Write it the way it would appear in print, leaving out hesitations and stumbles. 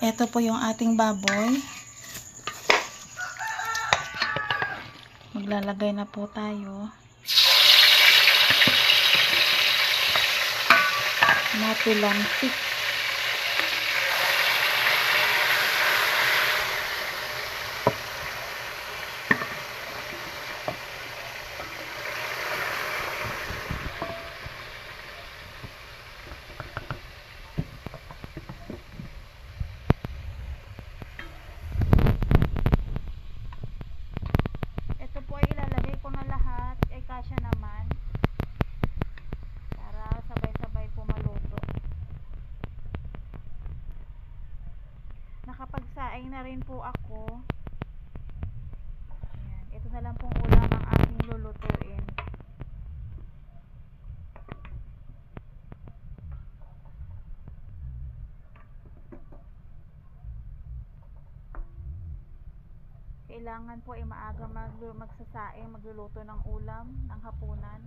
Ito po yung ating baboy. Maglalagay na po tayo. Matulansik. Ito po ay ilalagay ko na lahat. Ay kasya naman. Para sabay-sabay po maluto. Nakapagsaing na rin po ako. Ayan. Ito na lang pong ulam ang aking lulutuin. Kailangan po ay maaga magsasaing, magluluto ng ulam, ng hapunan.